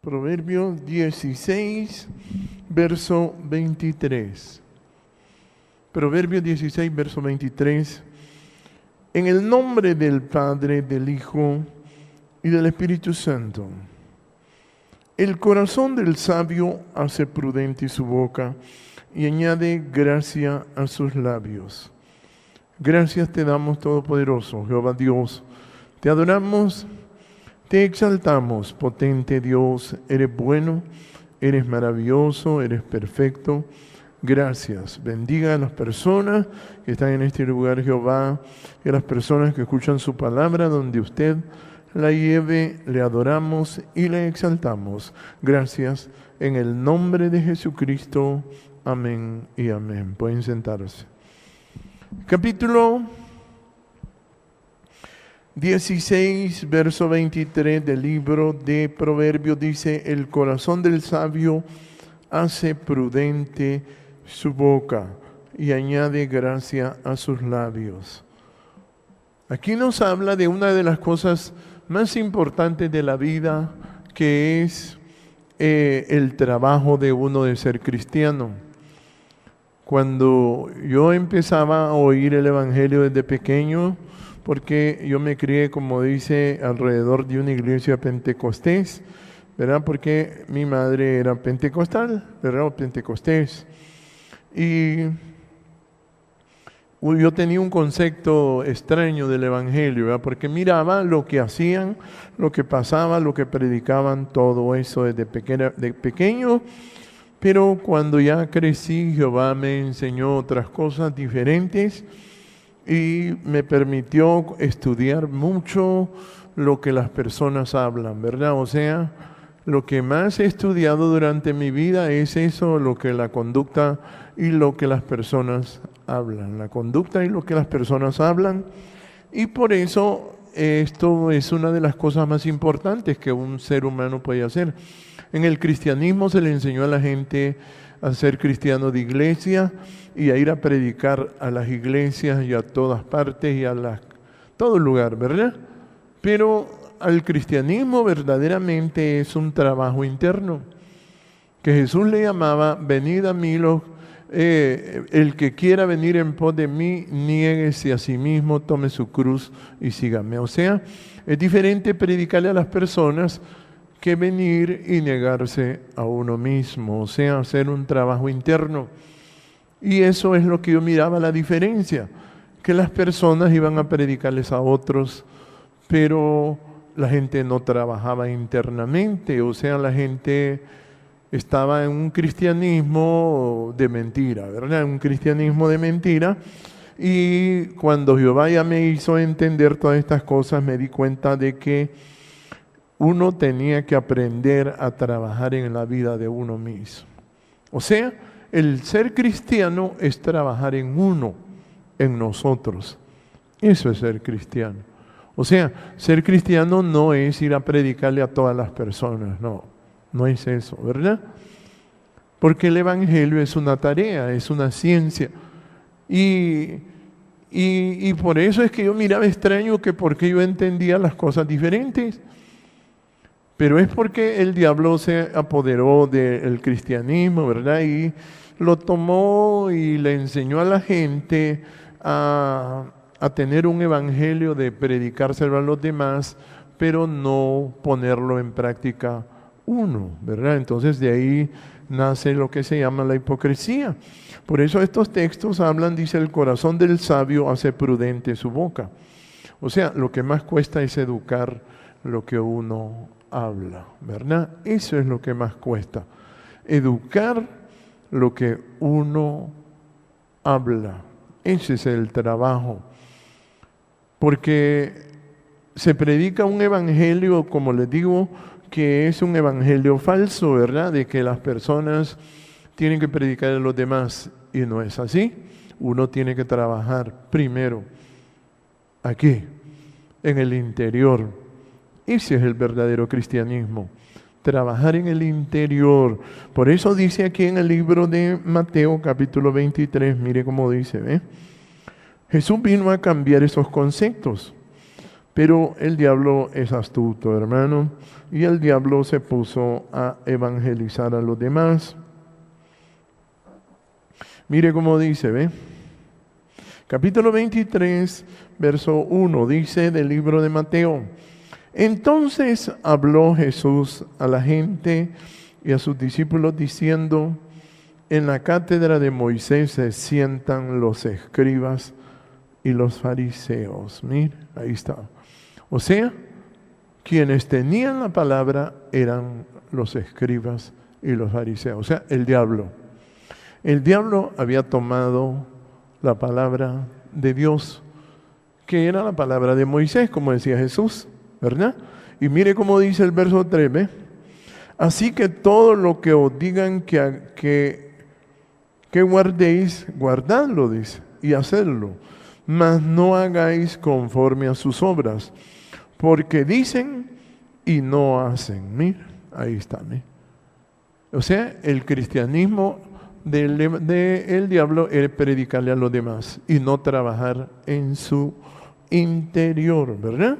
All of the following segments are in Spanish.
Proverbios 16, verso 23. Proverbios 16, verso 23. En el nombre del Padre, del Hijo y del Espíritu Santo. El corazón del sabio hace prudente su boca y añade gracia a sus labios. Gracias te damos, Todopoderoso, Jehová Dios. Te adoramos, te exaltamos, potente Dios. Eres bueno, eres maravilloso, eres perfecto. Gracias. Bendiga a las personas que están en este lugar, Jehová, y a las personas que escuchan su palabra, donde usted la lleve, le adoramos y le exaltamos. Gracias. En el nombre de Jesucristo. Amén y amén. Pueden sentarse. Capítulo 16, verso 23 del libro de Proverbios dice: el corazón del sabio hace prudente su boca y añade gracia a sus labios. Aquí nos habla de una de las cosas más importantes de la vida, que es el trabajo de uno de ser cristiano. Cuando yo empezaba a oír el Evangelio desde pequeño, porque yo me crié, como dice, alrededor de una iglesia pentecostés, ¿verdad? Porque mi madre era pentecostal, ¿verdad? O pentecostés. Y yo tenía un concepto extraño del Evangelio, ¿verdad? Porque miraba lo que hacían, lo que pasaba, lo que predicaban, todo eso desde pequeño. Pero cuando ya crecí, Jehová me enseñó otras cosas diferentes y me permitió estudiar mucho lo que las personas hablan, ¿verdad? O sea, lo que más he estudiado durante mi vida es eso, lo que la conducta y lo que las personas hablan. La conducta y lo que las personas hablan. Y por eso esto es una de las cosas más importantes que un ser humano puede hacer. En el cristianismo se le enseñó a la gente a ser cristiano de iglesia y a ir a predicar a las iglesias y a todas partes y a todo lugar, ¿verdad? Pero al cristianismo verdaderamente es un trabajo interno, que Jesús le llamaba: venid a mí el que quiera venir en pos de mí, niéguese a sí mismo, tome su cruz y sígame. O sea, es diferente predicarle a las personas que venir y negarse a uno mismo, o sea, hacer un trabajo interno. Y eso es lo que yo miraba, la diferencia, que las personas iban a predicarles a otros, pero la gente no trabajaba internamente, o sea, la gente estaba en un cristianismo de mentira, ¿verdad? Un cristianismo de mentira. Y cuando Jehová ya me hizo entender todas estas cosas, me di cuenta de que uno tenía que aprender a trabajar en la vida de uno mismo. O sea, el ser cristiano es trabajar en uno, en nosotros. Eso es ser cristiano. O sea, ser cristiano no es ir a predicarle a todas las personas, no es eso, ¿verdad? Porque el Evangelio es una tarea, es una ciencia. Y por eso es que yo miraba extraño que porque yo entendía las cosas diferentes. Pero es porque el diablo se apoderó del cristianismo, ¿verdad? Y lo tomó y le enseñó a la gente a tener un evangelio de predicárselo a los demás, pero no ponerlo en práctica uno, ¿verdad? Entonces de ahí nace lo que se llama la hipocresía. Por eso estos textos hablan, dice: el corazón del sabio hace prudente su boca. O sea, lo que más cuesta es educar lo que uno habla, ¿verdad? Eso es lo que más cuesta. Educar lo que uno habla. Ese es el trabajo. Porque se predica un evangelio, como les digo, que es un evangelio falso, ¿verdad? De que las personas tienen que predicar a los demás, y no es así. Uno tiene que trabajar primero aquí, en el interior. Ese es el verdadero cristianismo, trabajar en el interior. Por eso dice aquí en el libro de Mateo capítulo 23, mire cómo dice, ¿ve? Jesús vino a cambiar esos conceptos. Pero el diablo es astuto, hermano, y el diablo se puso a evangelizar a los demás. Mire cómo dice, ¿ve? Capítulo 23, verso 1, dice del libro de Mateo: entonces habló Jesús a la gente y a sus discípulos diciendo: en la cátedra de Moisés se sientan los escribas y los fariseos. Mire, ahí está. O sea, quienes tenían la palabra eran los escribas y los fariseos. O sea, el diablo. El diablo había tomado la palabra de Dios, que era la palabra de Moisés, como decía Jesús, ¿verdad? Y mire cómo dice el verso 3, ¿ve? Así que todo lo que os digan que guardéis, guardadlo, dice, y hacedlo, mas no hagáis conforme a sus obras, porque dicen y no hacen. Mira, ahí está. Mira. O sea, el cristianismo del diablo es predicarle a los demás y no trabajar en su interior, ¿verdad?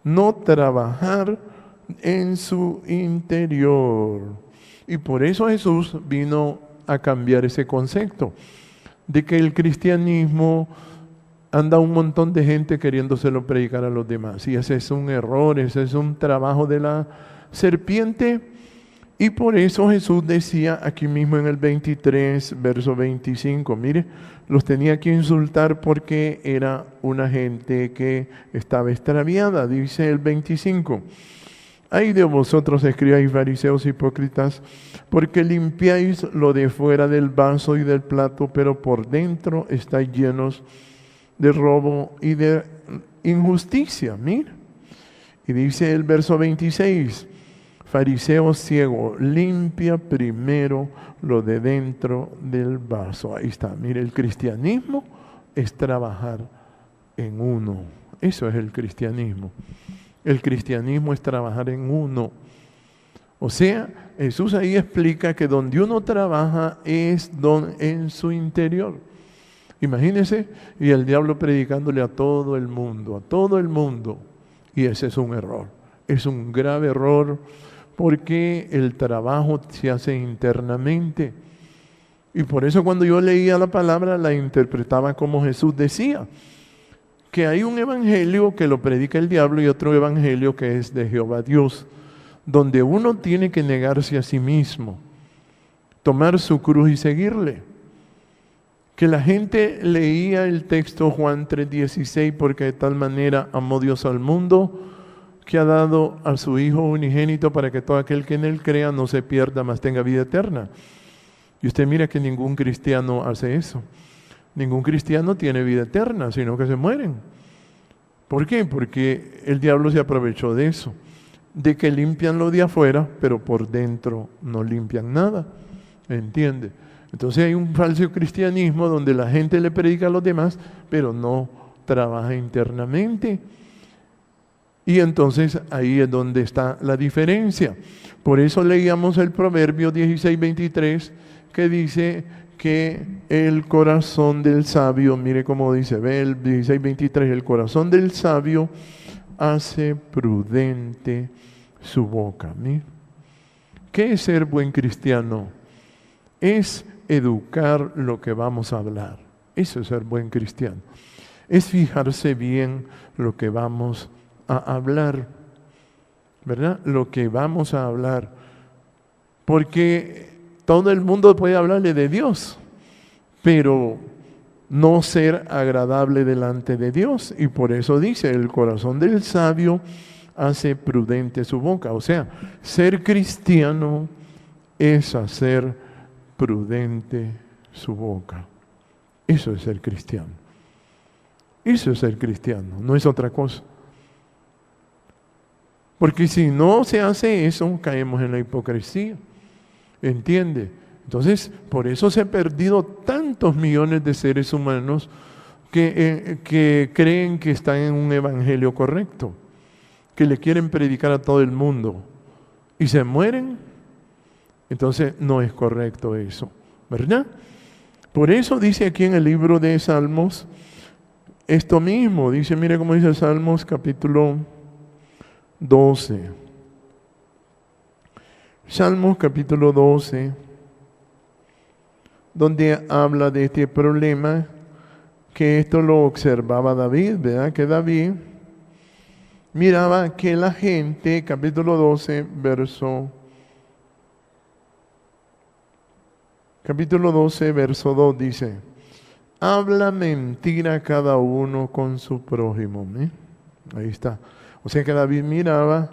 No trabajar en su interior. Y por eso Jesús vino a cambiar ese concepto de que el cristianismo anda un montón de gente queriéndoselo predicar a los demás. Y ese es un error, ese es un trabajo de la serpiente. Y por eso Jesús decía aquí mismo en el 23, verso 25, mire, los tenía que insultar porque era una gente que estaba extraviada. Dice el 25: ay de vosotros, escribas y fariseos hipócritas, porque limpiáis lo de fuera del vaso y del plato, pero por dentro estáis llenos de robo y de injusticia. Mira. Y dice el verso 26: fariseo ciego, limpia primero lo de dentro del vaso. Ahí está. Mire, el cristianismo es trabajar en uno. Eso es el cristianismo. El cristianismo es trabajar en uno. O sea, Jesús ahí explica que donde uno trabaja es en su interior. Imagínense, y el diablo predicándole a todo el mundo, y ese es un error, es un grave error, porque el trabajo se hace internamente. Y por eso cuando yo leía la palabra la interpretaba como Jesús decía, que hay un evangelio que lo predica el diablo y otro evangelio que es de Jehová Dios, donde uno tiene que negarse a sí mismo, tomar su cruz y seguirle. Que la gente leía el texto Juan 3:16, porque de tal manera amó Dios al mundo, que ha dado a su Hijo unigénito para que todo aquel que en Él crea no se pierda, mas tenga vida eterna. Y usted mira que ningún cristiano hace eso. Ningún cristiano tiene vida eterna, sino que se mueren. ¿Por qué? Porque el diablo se aprovechó de eso, de que limpian lo de afuera, pero por dentro no limpian nada. ¿Entiende? Entonces hay un falso cristianismo donde la gente le predica a los demás, pero no trabaja internamente. Y entonces ahí es donde está la diferencia. Por eso leíamos el Proverbio 16:23, que dice que el corazón del sabio, mire cómo dice, ve el 16:23, el corazón del sabio hace prudente su boca. Mire. ¿Qué es ser buen cristiano? Es educar lo que vamos a hablar. Eso es ser buen cristiano. Es fijarse bien lo que vamos a hablar, ¿verdad? Lo que vamos a hablar. Porque todo el mundo puede hablarle de Dios, pero no ser agradable delante de Dios. Y por eso dice, el corazón del sabio hace prudente su boca. O sea, ser cristiano es hacer prudente su boca. Eso es ser cristiano. Eso es ser cristiano, no es otra cosa. Porque si no se hace eso, caemos en la hipocresía. ¿Entiende? Entonces, por eso se han perdido tantos millones de seres humanos que creen que están en un evangelio correcto, que le quieren predicar a todo el mundo y se mueren. Entonces, no es correcto eso, ¿verdad? Por eso dice aquí en el libro de Salmos, esto mismo. Dice, mire cómo dice Salmos capítulo 12. Salmos capítulo 12, donde habla de este problema, que esto lo observaba David, ¿verdad? Que David miraba que la gente, capítulo 12, verso 2 dice, habla mentira cada uno con su prójimo. ¿Eh? Ahí está. O sea que David miraba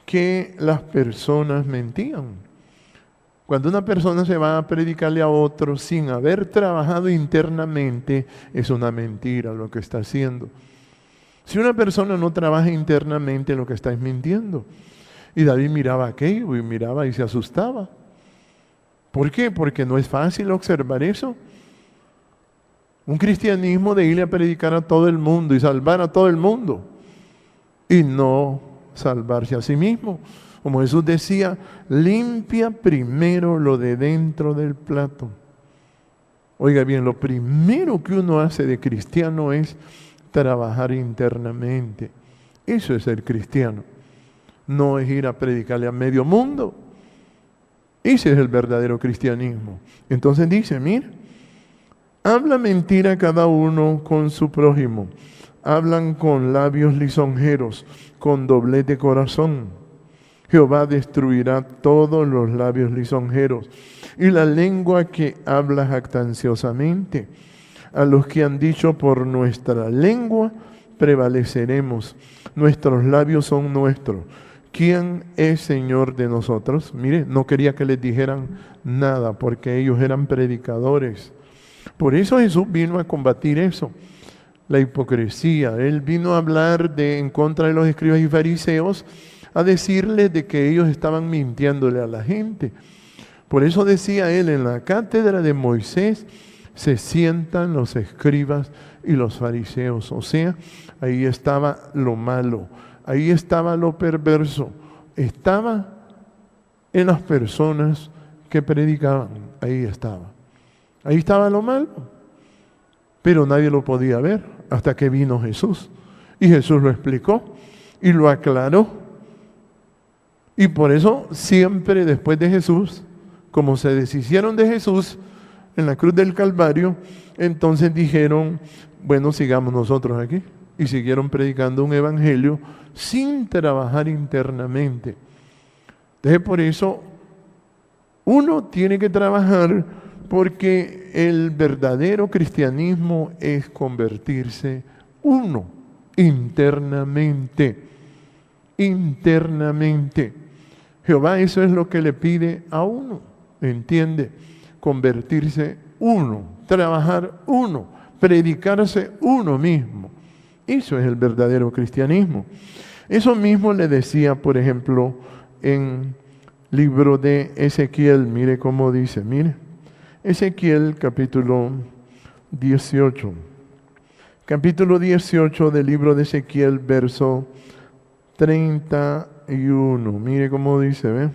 que las personas mentían. Cuando una persona se va a predicarle a otro sin haber trabajado internamente, es una mentira lo que está haciendo. Si una persona no trabaja internamente, lo que está es mintiendo. Y David miraba aquello y miraba y se asustaba. ¿Por qué? Porque no es fácil observar eso. Un cristianismo de irle a predicar a todo el mundo y salvar a todo el mundo y no salvarse a sí mismo. Como Jesús decía, limpia primero lo de dentro del plato. Oiga bien, lo primero que uno hace de cristiano es trabajar internamente. Eso es ser cristiano. No es ir a predicarle a medio mundo. Ese es el verdadero cristianismo. Entonces dice, mira, habla mentira cada uno con su prójimo. Hablan con labios lisonjeros, con doblez de corazón. Jehová destruirá todos los labios lisonjeros y la lengua que habla jactanciosamente. A los que han dicho, por nuestra lengua prevaleceremos. Nuestros labios son nuestros. ¿Quién es Señor de nosotros? Mire, no quería que les dijeran nada porque ellos eran predicadores. Por eso Jesús vino a combatir eso, la hipocresía. Él vino a hablar en contra de los escribas y fariseos, a decirles de que ellos estaban mintiéndole a la gente. Por eso decía él, en la cátedra de Moisés se sientan los escribas y los fariseos. O sea, ahí estaba lo malo, ahí estaba lo perverso, estaba en las personas que predicaban, ahí estaba lo malo. Pero nadie lo podía ver hasta que vino Jesús. Y Jesús lo explicó y lo aclaró. Y por eso siempre después de Jesús, como se deshicieron de Jesús en la cruz del Calvario, entonces dijeron, bueno, sigamos nosotros aquí. Y siguieron predicando un evangelio sin trabajar internamente. Entonces por eso uno tiene que trabajar, porque el verdadero cristianismo es convertirse uno internamente. Jehová eso es lo que le pide a uno, ¿entiende? Convertirse uno, trabajar uno, predicarse uno mismo. Eso es el verdadero cristianismo. Eso mismo le decía, por ejemplo, en libro de Ezequiel. Mire cómo dice, mire. Ezequiel capítulo 18. Capítulo 18 del libro de Ezequiel, verso 31. Mire cómo dice, ¿ve?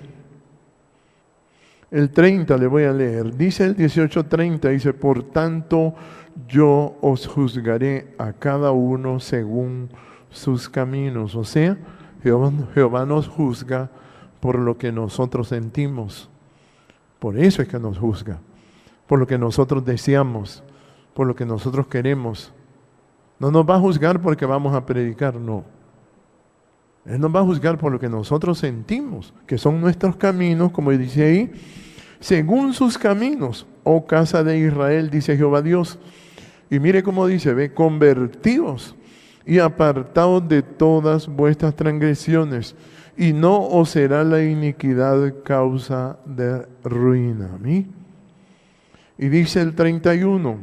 El 30 le voy a leer. Dice el 18:30, dice, por tanto yo os juzgaré a cada uno según sus caminos. O sea, Jehová nos juzga por lo que nosotros sentimos. Por eso es que nos juzga. Por lo que nosotros deseamos, por lo que nosotros queremos. No nos va a juzgar porque vamos a predicar, no. Él nos va a juzgar por lo que nosotros sentimos, que son nuestros caminos, como dice ahí, según sus caminos, oh casa de Israel, dice Jehová Dios. Y mire cómo dice, ve, convertíos y apartaos de todas vuestras transgresiones, y no os será la iniquidad causa de ruina. ¿Sí? Y dice el 31,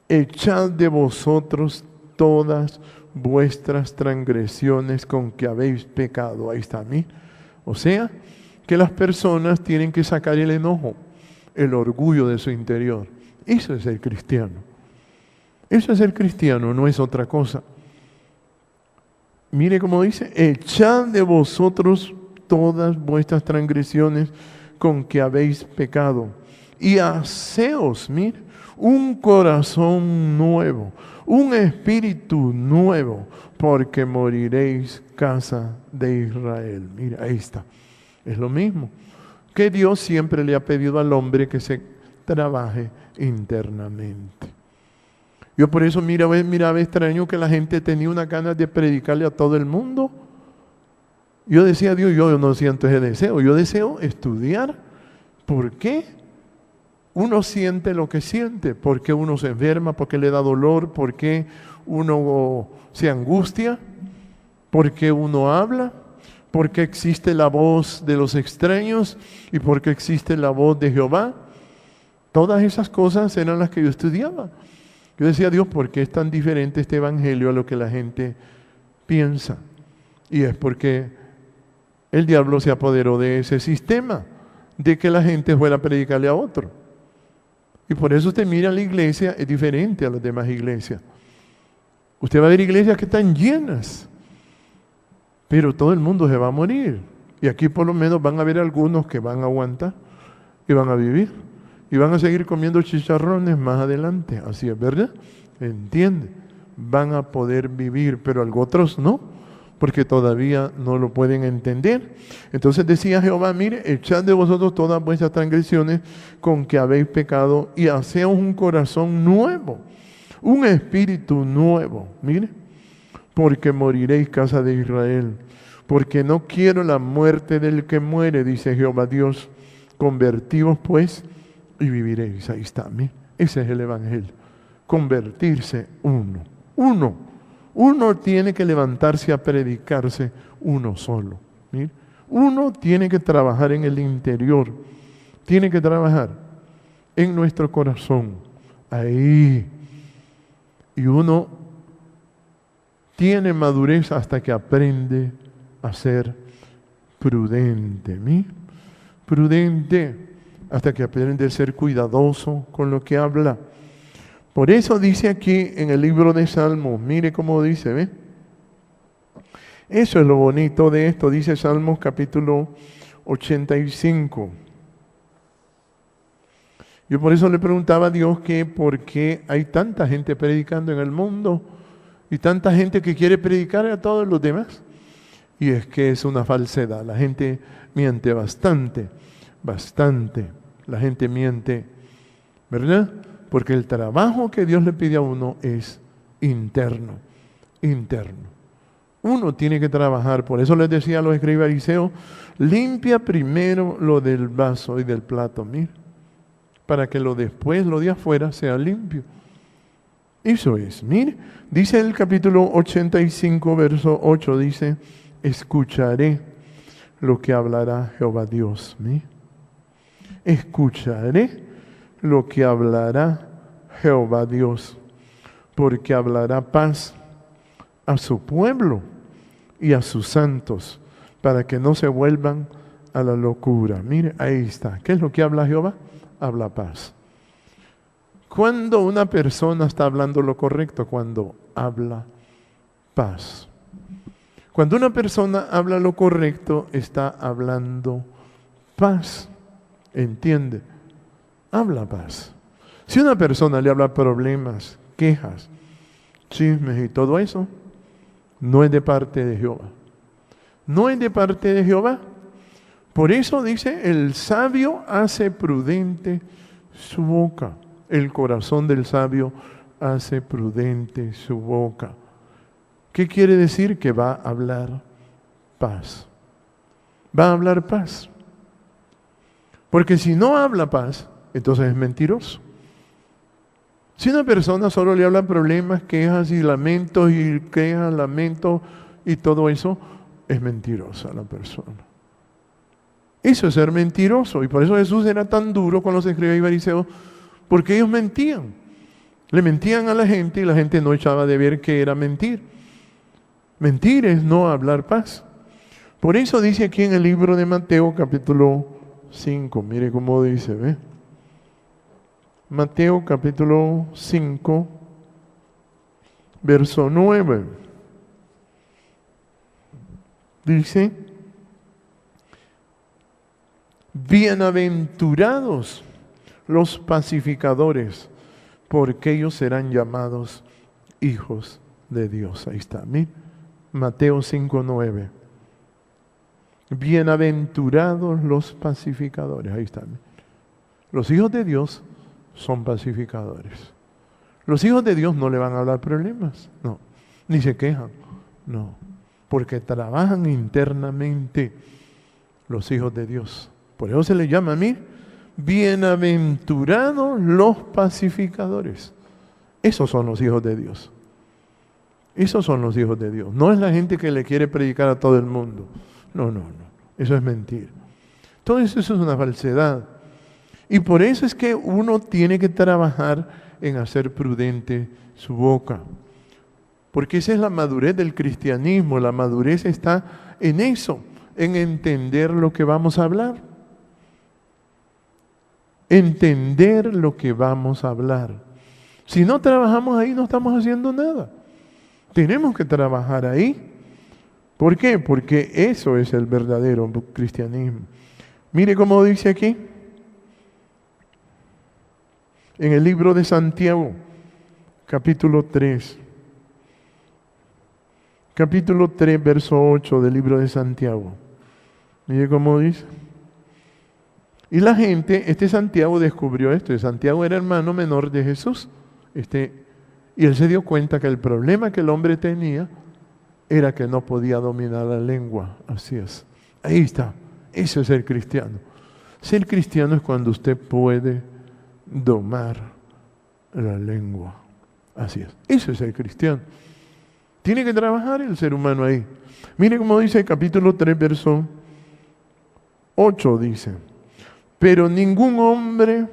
echad de vosotros todas vuestras transgresiones con que habéis pecado. Ahí está, ¿sí? O sea, que las personas tienen que sacar el enojo, el orgullo de su interior. Eso es el cristiano. Eso es el cristiano, no es otra cosa. Mire cómo dice, echad de vosotros todas vuestras transgresiones con que habéis pecado. Y haceos, mire, un corazón nuevo, un espíritu nuevo, porque moriréis, casa de Israel. Mira, ahí está. Es lo mismo que Dios siempre le ha pedido al hombre, que se trabaje internamente. Yo por eso miraba extraño que la gente tenía una ganas de predicarle a todo el mundo. Yo decía, Dios, yo no siento ese deseo. Yo deseo estudiar. ¿Por qué? Uno siente lo que siente. ¿Por qué uno se enferma? ¿Por qué le da dolor? ¿Por qué uno se angustia? ¿Por qué uno habla? ¿Por qué existe la voz de los extraños? ¿Y por qué existe la voz de Jehová? Todas esas cosas eran las que yo estudiaba. Yo decía, Dios, ¿por qué es tan diferente este evangelio a lo que la gente piensa? Y es porque el diablo se apoderó de ese sistema, de que la gente fuera a predicarle a otro. Y por eso usted mira la iglesia, es diferente a las demás iglesias. Usted va a ver iglesias que están llenas, pero todo el mundo se va a morir. Y aquí por lo menos van a haber algunos que van a aguantar y van a vivir. Y van a seguir comiendo chicharrones más adelante. Así es, ¿verdad? ¿Entiende? Van a poder vivir, pero otros no, porque todavía no lo pueden entender. Entonces decía Jehová, mire, echad de vosotros todas vuestras transgresiones con que habéis pecado y haceos un corazón nuevo, un espíritu nuevo. Mire, porque moriréis, casa de Israel, porque no quiero la muerte del que muere, dice Jehová Dios. Convertíos pues y viviréis. Ahí está, mire. Ese es el evangelio. Convertirse uno. Uno tiene que levantarse a predicarse uno solo. ¿Mire? Uno tiene que trabajar en el interior. Tiene que trabajar en nuestro corazón. Ahí. Y uno tiene madurez hasta que aprende a ser prudente. ¿Mire? Prudente. Hasta que aprende a ser cuidadoso con lo que habla. Por eso dice aquí en el libro de Salmos, mire cómo dice, ¿ve? Eso es lo bonito de esto, dice Salmos capítulo 85. Yo por eso le preguntaba a Dios que por qué hay tanta gente predicando en el mundo y tanta gente que quiere predicar a todos los demás. Y es que es una falsedad, la gente miente bastante. La gente miente, ¿verdad? Porque el trabajo que Dios le pide a uno es interno. Uno tiene que trabajar, por eso les decía a los escribas fariseos, limpia primero lo del vaso y del plato, mira, para que lo de afuera sea limpio. Eso es, mire, dice el capítulo 85, verso 8, dice, escucharé lo que hablará Jehová Dios, mire. Escucharé lo que hablará Jehová Dios, porque hablará paz a su pueblo y a sus santos, para que no se vuelvan a la locura. Mire, ahí está. ¿Qué es lo que habla Jehová? Habla paz. Cuando una persona está hablando lo correcto, cuando habla paz. Cuando una persona habla lo correcto, está hablando paz. ¿Entiende? Habla paz. Si una persona le habla problemas, quejas, chismes y todo eso, no es de parte de Jehová. No es de parte de Jehová. Por eso dice, el sabio hace prudente su boca. El corazón del sabio hace prudente su boca. ¿Qué quiere decir? Que va a hablar paz. Va a hablar paz. Porque si no habla paz, entonces es mentiroso. Si una persona solo le habla problemas, quejas y lamentos y quejas, lamentos y todo eso, es mentirosa la persona. Eso es ser mentiroso. Y por eso Jesús era tan duro con los escribas y fariseos, porque ellos mentían. Le mentían a la gente y la gente no echaba de ver que era mentir. Mentir es no hablar paz. Por eso dice aquí en el libro de Mateo capítulo 5, mire cómo dice, ¿ve? Mateo capítulo 5, verso 9. Dice, bienaventurados los pacificadores, porque ellos serán llamados hijos de Dios. Ahí está, mira. Mateo 5:9. Bienaventurados los pacificadores. Ahí está. Los hijos de Dios son pacificadores. Los hijos de Dios no le van a hablar problemas, no. Ni se quejan, no. Porque trabajan internamente los hijos de Dios. Por eso se les llama a mí, bienaventurados los pacificadores. Esos son los hijos de Dios. Esos son los hijos de Dios. No es la gente que le quiere predicar a todo el mundo. No. Eso es mentira. Todo eso es una falsedad. Y por eso es que uno tiene que trabajar en hacer prudente su boca. Porque esa es la madurez del cristianismo. La madurez está en eso, en entender lo que vamos a hablar. Entender lo que vamos a hablar. Si no trabajamos ahí, no estamos haciendo nada. Tenemos que trabajar ahí. ¿Por qué? Porque eso es el verdadero cristianismo. Mire cómo dice aquí, en el libro de Santiago, capítulo 3. Capítulo 3, verso 8 del libro de Santiago. Mire cómo dice. Y la gente, Santiago descubrió esto. Y Santiago era hermano menor de Jesús. Y él se dio cuenta que el problema que el hombre tenía era que no podía dominar la lengua. Así es. Ahí está. Eso es ser cristiano. Ser cristiano es cuando usted puede domar la lengua. Así es. Eso es ser cristiano. Tiene que trabajar el ser humano ahí. Mire cómo dice el capítulo 3, verso 8, dice. Pero ningún hombre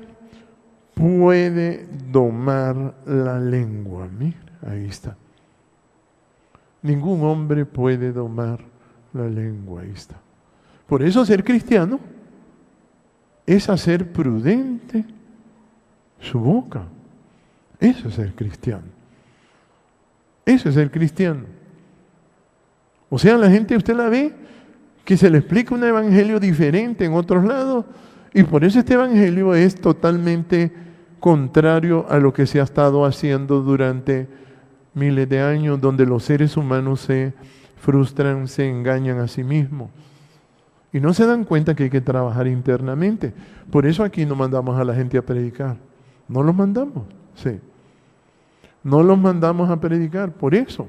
puede domar la lengua. Mira, ahí está. Ningún hombre puede domar la lengua. Ahí está. Por eso ser cristiano es hacer prudente su boca. Eso es ser cristiano. Eso es ser cristiano. O sea, la gente, usted la ve, que se le explica un evangelio diferente en otros lados, y por eso este evangelio es totalmente contrario a lo que se ha estado haciendo durante miles de años, donde los seres humanos se frustran, se engañan a sí mismos. Y no se dan cuenta que hay que trabajar internamente. Por eso aquí no mandamos a la gente a predicar. No los mandamos, sí. No los mandamos a predicar, por eso.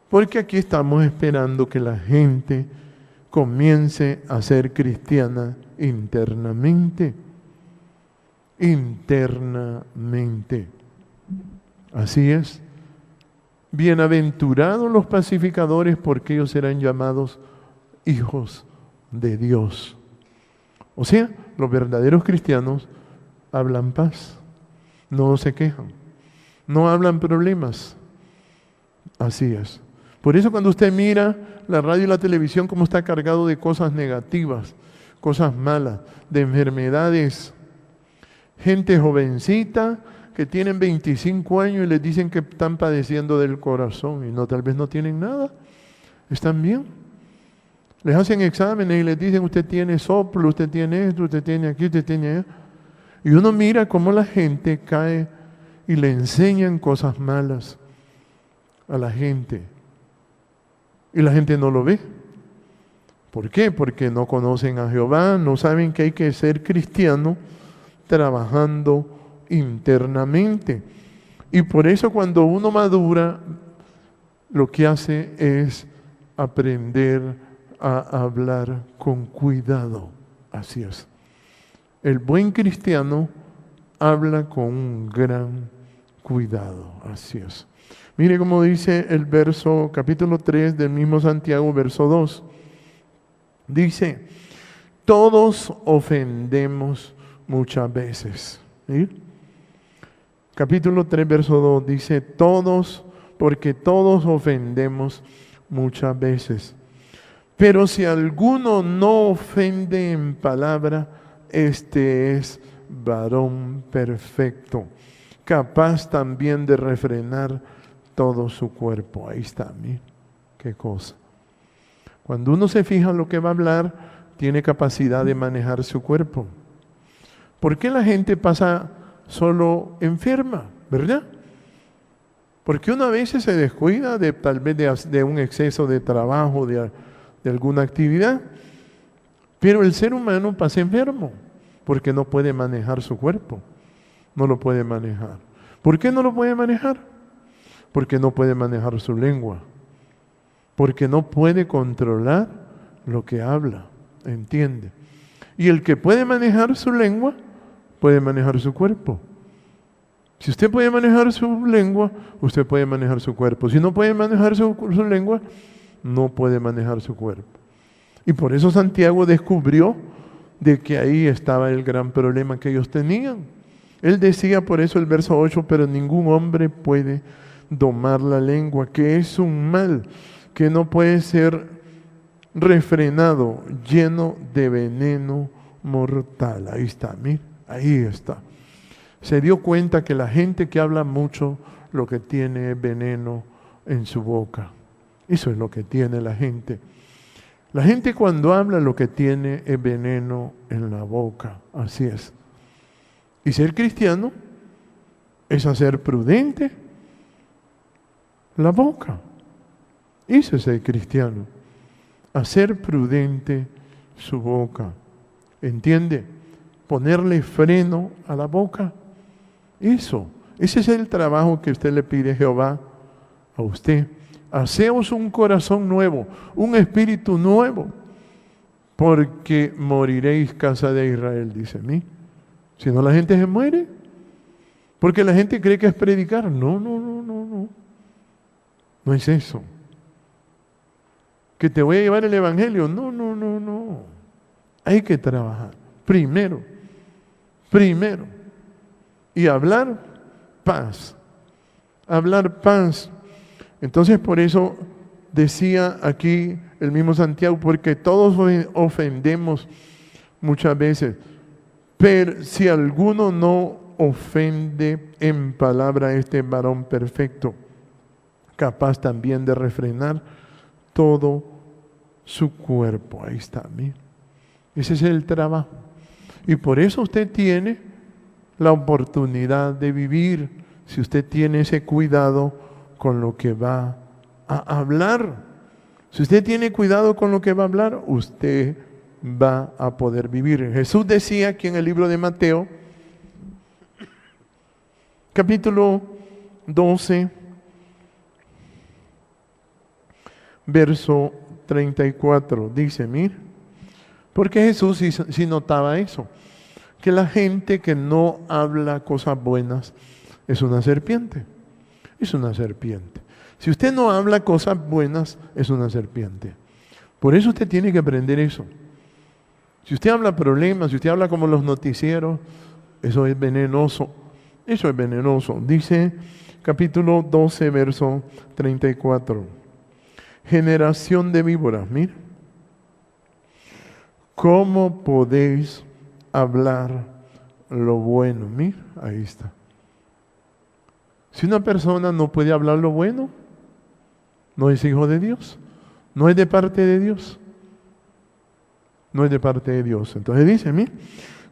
Porque aquí estamos esperando que la gente comience a ser cristiana internamente. Internamente. Así es. Bienaventurados los pacificadores, porque ellos serán llamados hijos de Dios. O sea, los verdaderos cristianos hablan paz, no se quejan, no hablan problemas. Así es. Por eso cuando usted mira la radio y la televisión, cómo está cargado de cosas negativas, cosas malas, de enfermedades, gente jovencita que tienen 25 años y les dicen que están padeciendo del corazón y no, tal vez no tienen nada, están bien. Les hacen exámenes y les dicen, usted tiene soplo, usted tiene esto, usted tiene aquí, usted tiene allá. Y uno mira cómo la gente cae y le enseñan cosas malas a la gente. Y la gente no lo ve. ¿Por qué? Porque no conocen a Jehová, no saben que hay que ser cristiano trabajando internamente. Y por eso cuando uno madura, lo que hace es aprender a hablar con cuidado. Así es. El buen cristiano habla con un gran cuidado. Así es. Mire cómo dice el verso, capítulo 3 del mismo Santiago, verso 2. Dice, todos ofendemos muchas veces. ¿Sí? Capítulo 3, verso 2 dice, todos, porque todos ofendemos muchas veces. Pero si alguno no ofende en palabra, este es varón perfecto, capaz también de refrenar todo su cuerpo. Ahí está, mira, qué cosa. Cuando uno se fija en lo que va a hablar, tiene capacidad de manejar su cuerpo. ¿Por qué la gente pasa solo enferma, verdad? Porque uno a veces se descuida tal vez de un exceso de trabajo, de alguna actividad. Pero el ser humano pasa enfermo porque no puede manejar su cuerpo. No lo puede manejar. ¿Por qué no lo puede manejar? Porque no puede manejar su lengua. Porque no puede controlar lo que habla. ¿Entiende? Y el que puede manejar su lengua, puede manejar su cuerpo. Si usted puede manejar su lengua, usted puede manejar su cuerpo. Si no puede manejar su lengua, no puede manejar su cuerpo. Y por eso Santiago descubrió de que ahí estaba el gran problema que ellos tenían. Él decía, por eso el verso 8, pero ningún hombre puede domar la lengua, que es un mal que no puede ser refrenado, lleno de veneno mortal. Ahí está, mira, ahí está. Se dio cuenta que la gente que habla mucho, lo que tiene es veneno en su boca. Eso es lo que tiene la gente. La gente cuando habla lo que tiene es veneno en la boca. Así es. Y ser cristiano es hacer prudente la boca. Eso es ser cristiano. Hacer prudente su boca. ¿Entiende? Ponerle freno a la boca. Eso. Ese es el trabajo que usted le pide a Jehová a usted. Haceos un corazón nuevo, un espíritu nuevo, porque moriréis, casa de Israel, dice a mí. Si no, la gente se muere. Porque la gente cree que es predicar. No. No es eso. Que te voy a llevar el evangelio. No. Hay que trabajar. Primero. Y hablar paz. Hablar paz. Entonces por eso decía aquí el mismo Santiago, porque todos ofendemos muchas veces, pero si alguno no ofende en palabra, este varón perfecto, capaz también de refrenar todo su cuerpo. Ahí está, mira. Ese es el trabajo. Y por eso usted tiene la oportunidad de vivir, si usted tiene ese cuidado con lo que va a hablar. Si usted tiene cuidado con lo que va a hablar, usted va a poder vivir. Jesús decía aquí en el libro de Mateo, capítulo 12, verso 34, dice, mira, porque Jesús sí notaba eso, que la gente que no habla cosas buenas es una serpiente. Es una serpiente. Si usted no habla cosas buenas, es una serpiente. Por eso usted tiene que aprender eso. Si usted habla problemas, si usted habla como los noticieros, eso es venenoso. Eso es venenoso. Dice capítulo 12, verso 34. Generación de víboras, mira. ¿Cómo podéis hablar lo bueno? Mira, ahí está. Si una persona no puede hablar lo bueno, no es hijo de Dios, no es de parte de Dios. No es de parte de Dios. Entonces dice, mira,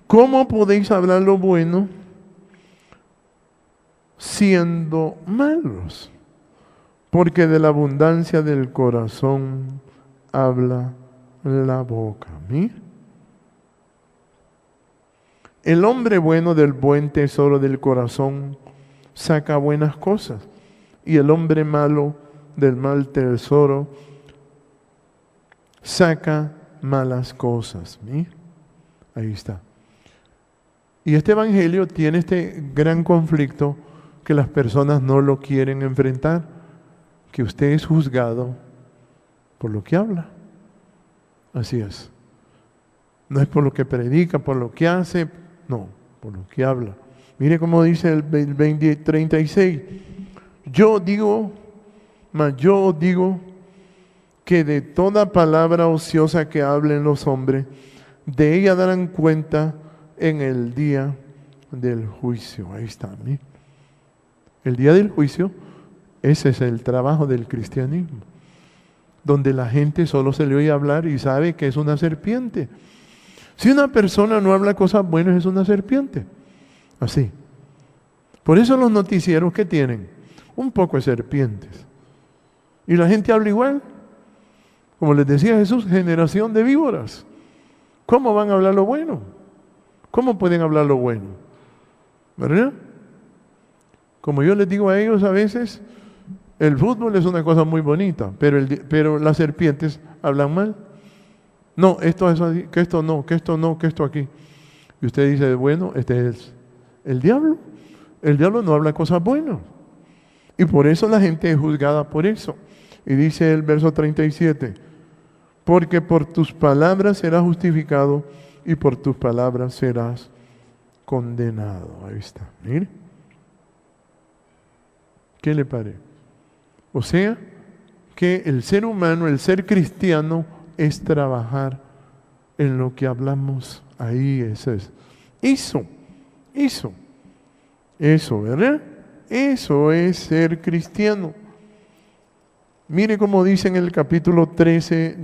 ¿cómo podéis hablar lo bueno siendo malos? Porque de la abundancia del corazón habla la boca. Mira. El hombre bueno del buen tesoro del corazón saca buenas cosas, y el hombre malo del mal tesoro saca malas cosas. Mira, ahí está. Y este evangelio tiene este gran conflicto que las personas no lo quieren enfrentar, que usted es juzgado por lo que habla. Así es. No es por lo que predica, por lo que hace, no, por lo que habla. Mire cómo dice el 36. Yo digo que de toda palabra ociosa que hablen los hombres, de ella darán cuenta en el día del juicio. Ahí está, ¿sí? El día del juicio, ese es el trabajo del cristianismo, donde la gente solo se le oye hablar y sabe que es una serpiente. Si una persona no habla cosas buenas, es una serpiente. Así. Por eso los noticieros que tienen un poco de serpientes. Y la gente habla igual. Como les decía Jesús, generación de víboras. ¿Cómo van a hablar lo bueno? ¿Cómo pueden hablar lo bueno? ¿Verdad? Como yo les digo a ellos a veces, el fútbol es una cosa muy bonita, pero las serpientes hablan mal. No, esto es así, que esto no, que esto no, que esto aquí. Y usted dice, bueno, este es el diablo. El diablo no habla cosas buenas. Y por eso la gente es juzgada por eso. Y dice el verso 37, porque por tus palabras serás justificado y por tus palabras serás condenado. Ahí está, mire. ¿Qué le parece? O sea, que el ser humano, el ser cristiano, es trabajar en lo que hablamos. Ahí eso es. Eso, ¿verdad? Eso es ser cristiano. Mire cómo dice en el capítulo 13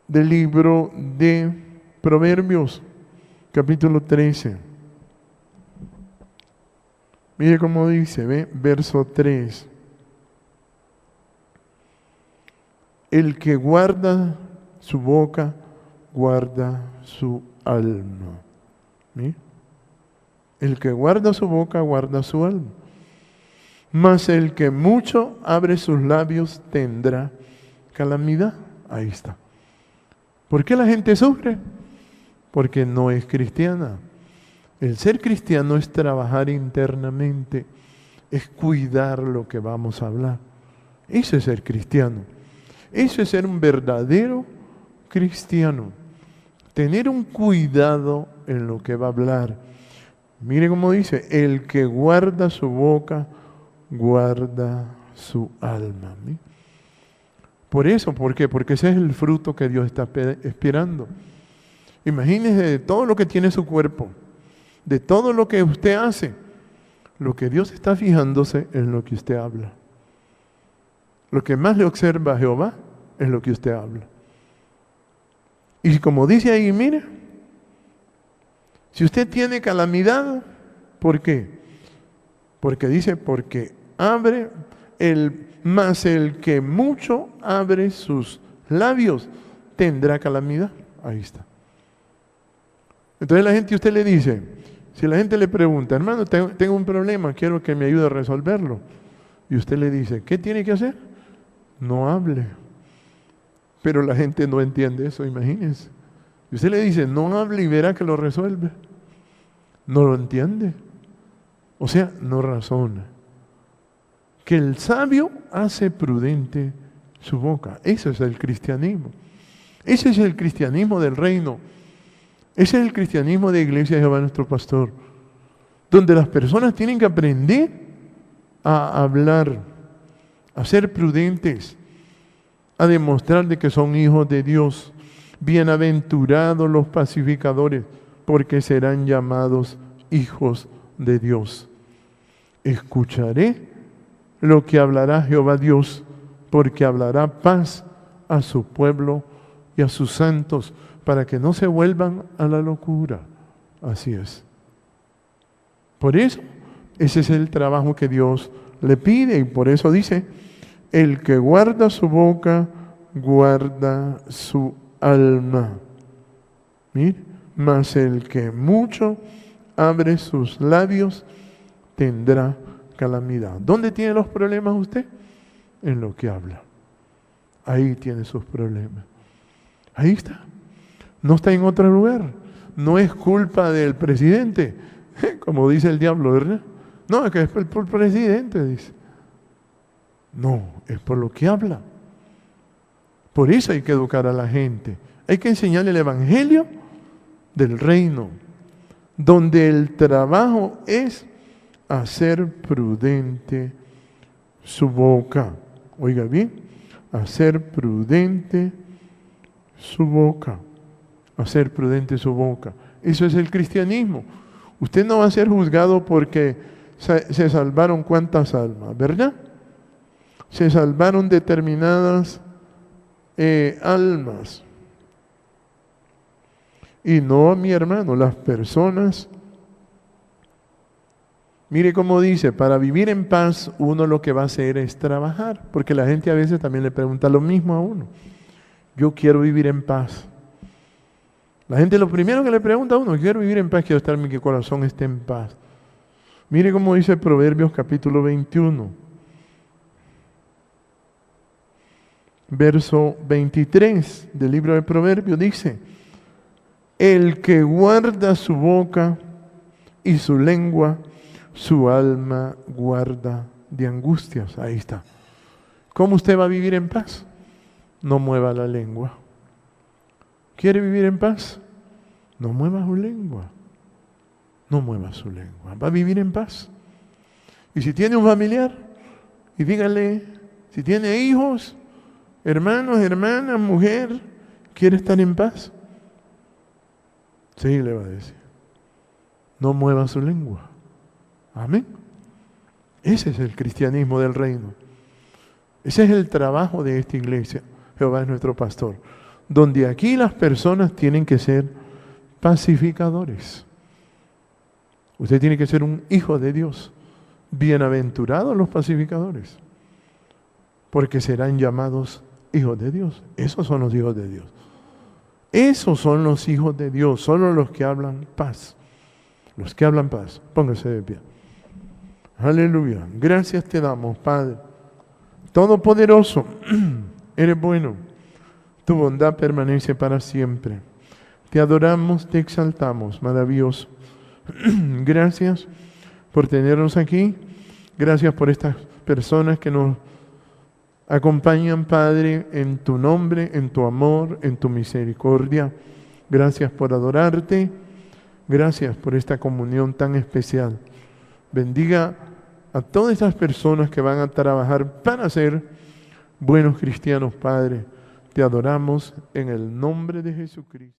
del libro de Proverbios, capítulo 13. Mire cómo dice, ¿ve? Verso 3. El que guarda su boca, guarda su alma. ¿Sí? El que guarda su boca, guarda su alma. Mas el que mucho abre sus labios tendrá calamidad. Ahí está. ¿Por qué la gente sufre? Porque no es cristiana. El ser cristiano es trabajar internamente, es cuidar lo que vamos a hablar. Eso es ser cristiano. Eso es ser un verdadero cristiano. Tener un cuidado en lo que va a hablar. Mire cómo dice, el que guarda su boca, guarda su alma. ¿Sí? Por eso, ¿por qué? Porque ese es el fruto que Dios está esperando. Imagínese de todo lo que tiene su cuerpo, de todo lo que usted hace, lo que Dios está fijándose en lo que usted habla. Lo que más le observa a Jehová es lo que usted habla. Y como dice ahí, mire, si usted tiene calamidad, ¿por qué? Porque dice, porque más el que mucho abre sus labios tendrá calamidad. Ahí está. Entonces la gente, usted le dice, si la gente le pregunta, hermano, tengo un problema, quiero que me ayude a resolverlo. Y usted le dice, ¿qué tiene que hacer? No hable. Pero la gente no entiende eso, imagínense. Y usted le dice, no hable y verá que lo resuelve. No lo entiende. O sea, no razona. Que el sabio hace prudente su boca. Eso es el cristianismo. Ese es el cristianismo del reino. Ese es el cristianismo de Iglesia de Jehová nuestro Pastor. Donde las personas tienen que aprender a hablar, a ser prudentes, a demostrar de que son hijos de Dios. Bienaventurados los pacificadores, porque serán llamados hijos de Dios. Escucharé lo que hablará Jehová Dios, porque hablará paz a su pueblo y a sus santos, para que no se vuelvan a la locura. Así es. Por eso, ese es el trabajo que Dios le pide, y por eso dice, el que guarda su boca, guarda su alma. Mire, mas el que mucho abre sus labios, tendrá calamidad. ¿Dónde tiene los problemas usted? En lo que habla. Ahí tiene sus problemas. Ahí está. No está en otro lugar. No es culpa del presidente, como dice el diablo, ¿verdad? No, es que es por el presidente, dice. No, es por lo que habla. Por eso hay que educar a la gente. Hay que enseñarle el evangelio del reino, donde el trabajo es hacer prudente su boca. Oiga bien, hacer prudente su boca. Hacer prudente su boca. Eso es el cristianismo. Usted no va a ser juzgado porque se salvaron cuántas almas, ¿verdad? Se salvaron determinadas almas. Y no, mi hermano, las personas, Mire cómo dice, para vivir en paz uno lo que va a hacer es trabajar, porque la gente a veces también le pregunta lo mismo a uno. Yo quiero vivir en paz. La gente lo primero que le pregunta a uno, quiero vivir en paz, quiero estar en mi corazón esté en paz. Mire cómo dice Proverbios capítulo 21, verso 23 del libro de Proverbios, dice, el que guarda su boca y su lengua, su alma guarda de angustias. Ahí está. ¿Cómo usted va a vivir en paz? No mueva la lengua. ¿Quiere vivir en paz? No mueva su lengua. No mueva su lengua. Va a vivir en paz. Y si tiene un familiar, y dígale, si tiene hijos, hermanos, hermanas, mujer, ¿quiere estar en paz? Sí, le va a decir. No mueva su lengua. Amén. Ese es el cristianismo del reino. Ese es el trabajo de esta iglesia. Jehová es nuestro pastor. Donde aquí las personas tienen que ser pacificadores. Usted tiene que ser un hijo de Dios. Bienaventurados los pacificadores, porque serán llamados hijos de Dios. Esos son los hijos de Dios. Esos son los hijos de Dios, solo los que hablan paz. Los que hablan paz. Póngase de pie. Aleluya. Gracias te damos, Padre. Todopoderoso, eres bueno. Tu bondad permanece para siempre. Te adoramos, te exaltamos, maravilloso. Gracias por tenernos aquí. Gracias por estas personas que nos acompañan, Padre, en tu nombre, en tu amor, en tu misericordia. Gracias por adorarte. Gracias por esta comunión tan especial. Bendiga a todas esas personas que van a trabajar para ser buenos cristianos, Padre. Te adoramos en el nombre de Jesucristo.